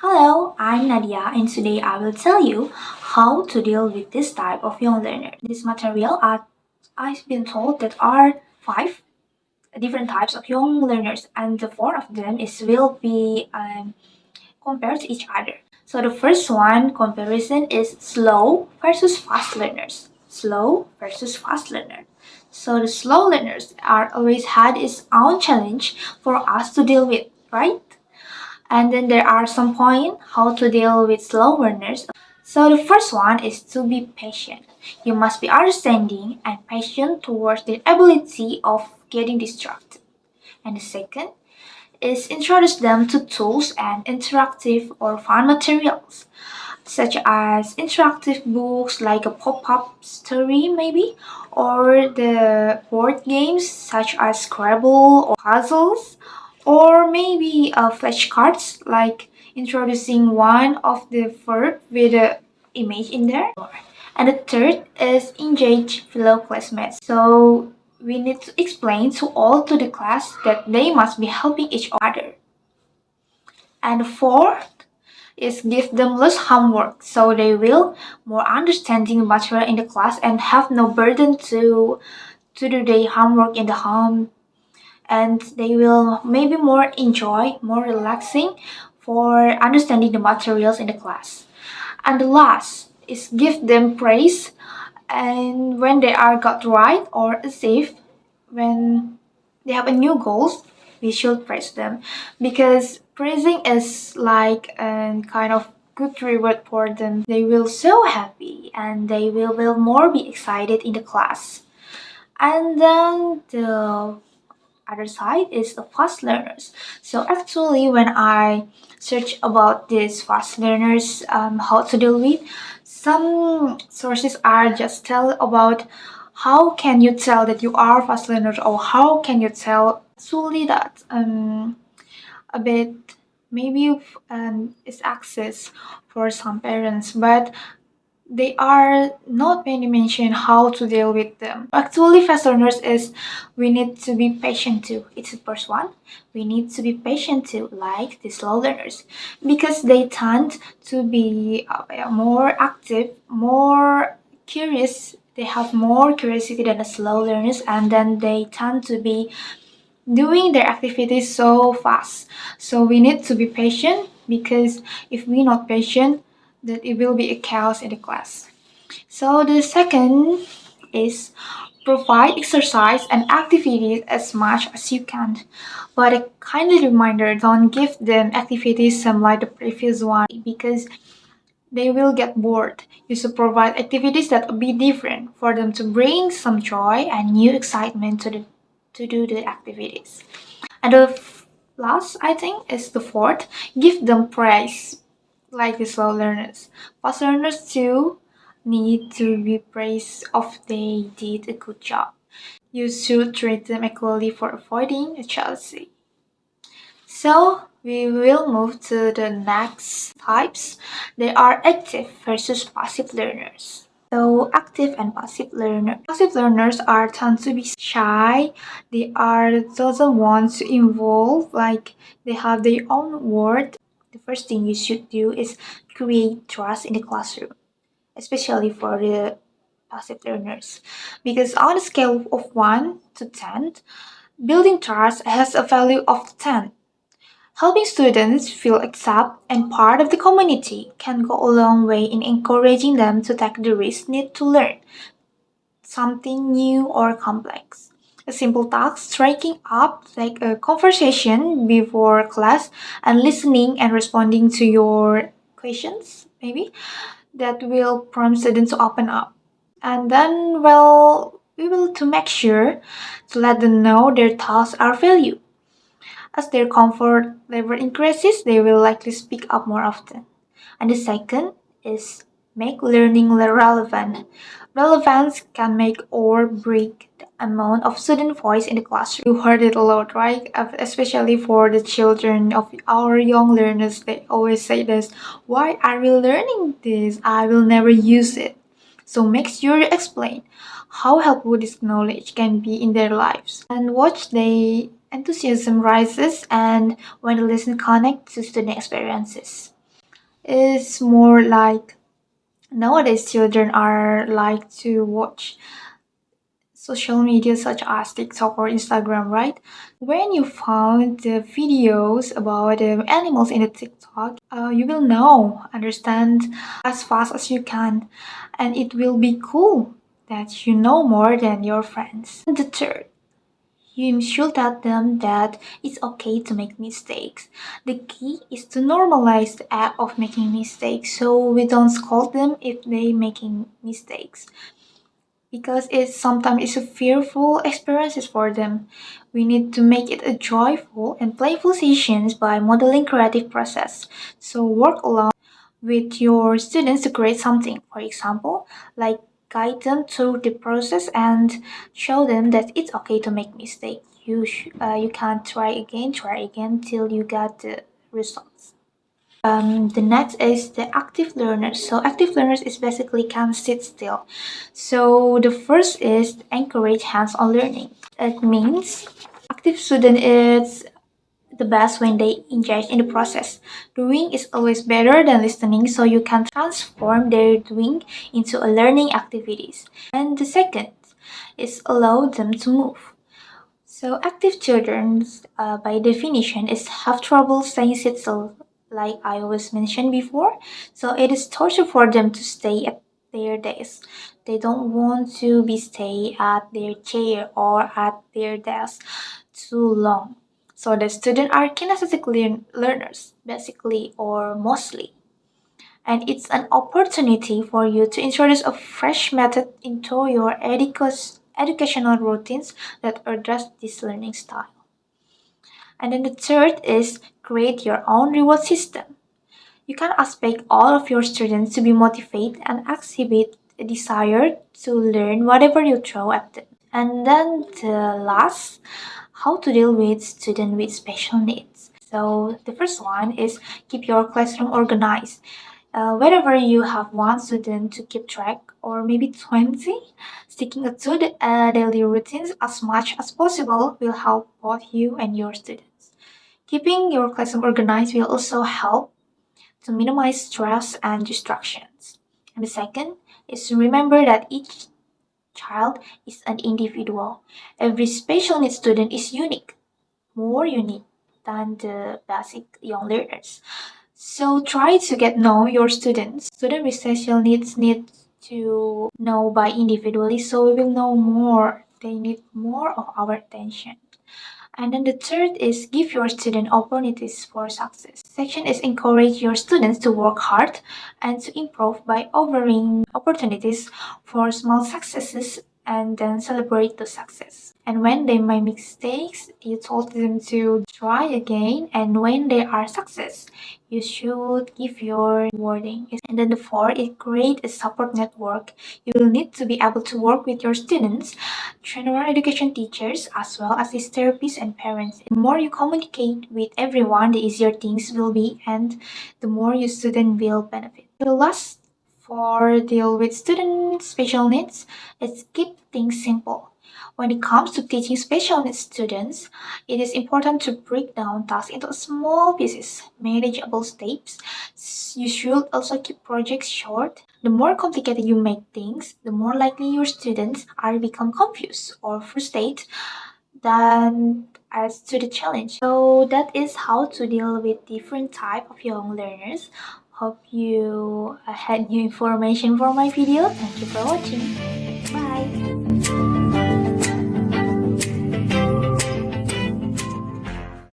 Hello, I'm Nadia and today I will tell you how to deal with this type of young learner. This material I've been told that are five different types of young learners and the four of them will be compared to each other. So the first one comparison is slow versus fast learners. Slow versus fast learner. So the slow learners are always had its own challenge for us to deal with, right? And then there are some points how to deal with slow learners. So the first one is to be patient. You must be understanding and patient towards the ability of getting distracted. And the second is introduce them to tools and interactive or fun materials, such as interactive books like a pop-up story maybe, or the board games such as Scrabble or puzzles, or maybe flashcards like introducing one of the verb with a image in there. And the third is engage fellow classmates. So we need to explain to all to the class that they must be helping each other. And the fourth is give them less homework so they will more understanding material in the class and have no burden to do their homework in the home, and they will maybe more enjoy, more relaxing for understanding the materials in the class. And the last is give them praise and when they are got right or achieve when they have a new goals, we should praise them because praising is like a kind of good reward for them. They will so happy and they will more be excited in the class. And then the other side is the fast learners. So actually when I search about these fast learners, how to deal with, some sources are just tell about how can you tell that you are fast learners or how can you tell solely that a bit maybe it's access for some parents, but they are not many mention how to deal with them. Actually, fast learners is we need to be patient too. It's the first one. We need to be patient too, like the slow learners, because they tend to be more active, more curious. They have more curiosity than the slow learners, and then they tend to be doing their activities so fast. So we need to be patient because if we're not patient, then it will be a chaos in the class. So the second is provide exercise and activities as much as you can. But a kindly reminder, don't give them activities same like the previous one because they will get bored. You should provide activities that will be different for them to bring some joy and new excitement to do the activities. And the last, I think, is the fourth. Give them praise, like the slow learners. Fast learners too need to be praised if they did a good job. You should treat them equally for avoiding jealousy. So we will move to the next types. They are active versus passive learners. So active and passive learner. Passive learners are tend to be shy. They are doesn't want to involve. Like they have their own word. The first thing you should do is create trust in the classroom, especially for the passive learners, because on a scale of 1 to 10, building trust has a value of 10. Helping students feel accepted and part of the community can go a long way in encouraging them to take the risk need to learn something new or complex. A simple task striking up like a conversation before class and listening and responding to your questions, maybe, that will prompt students to open up. And then, well, we will to make sure to let them know their thoughts are valued. As their comfort level increases, they will likely speak up more often. And the second is make learning relevant. Relevance can make or break the amount of student voice in the classroom. You heard it a lot, right? Especially for the children of our young learners, they always say this, why are we learning this? I will never use it. So make sure you explain how helpful this knowledge can be in their lives and watch their enthusiasm rises and when the lesson connects to student experiences. It's more like nowadays children are like to watch social media such as TikTok or Instagram, right? When you found the videos about animals in the TikTok, you will understand as fast as you can, and it will be cool that you know more than your friends. And the third, you should tell them that it's okay to make mistakes. The key is to normalize the act of making mistakes so we don't scold them if they making mistakes because it's a fearful experiences for them. We need to make it a joyful and playful sessions by modeling creative process. So work along with your students to create something. For example, like guide them through the process and show them that it's okay to make mistakes. You can try again till you get the results. The next is the active learners. So active learners is basically can sit still. So the first is encourage hands-on learning. It means active student is the best when they engage in the process. Doing is always better than listening, so you can transform their doing into a learning activities. And the second is allow them to move. So active children, by definition, is have trouble staying still, like I was mentioned before. So it is torture for them to stay at their desk. They don't want to be stay at their chair or at their desk too long. So the students are kinesthetic learners, basically or mostly. And it's an opportunity for you to introduce a fresh method into your educational routines that address this learning style. And then the third is create your own reward system. You can expect all of your students to be motivated and exhibit a desire to learn whatever you throw at them. And then the last, how to deal with students with special needs. So the first one is keep your classroom organized. Wherever you have one student to keep track, or maybe 20, sticking to the daily routines as much as possible will help both you and your students. Keeping your classroom organized will also help to minimize stress and distractions. And the second is to remember that each child is an individual. Every special needs student is unique, more unique than the basic young learners. So try to get know your students. Student with special needs need to know by individually, so we will know more. They need more of our attention. And then the third is give your student opportunities for success. Section is encourage your students to work hard and to improve by offering opportunities for small successes and then celebrate the success. And when they make mistakes, you told them to try again. And when they are success, you should give your rewarding. And then the fourth is create a support network. You will need to be able to work with your students, general education teachers, as well as these therapists and parents. The more you communicate with everyone, the easier things will be, and the more your student will benefit. The last for deal with student special needs is keep things simple. When it comes to teaching special needs students, it is important to break down tasks into small pieces, manageable steps. You should also keep projects short. The more complicated you make things, the more likely your students are to become confused or frustrated than as to the challenge. So that is how to deal with different type of young learners. Hope you had new information for my video. Thank you for watching. Bye.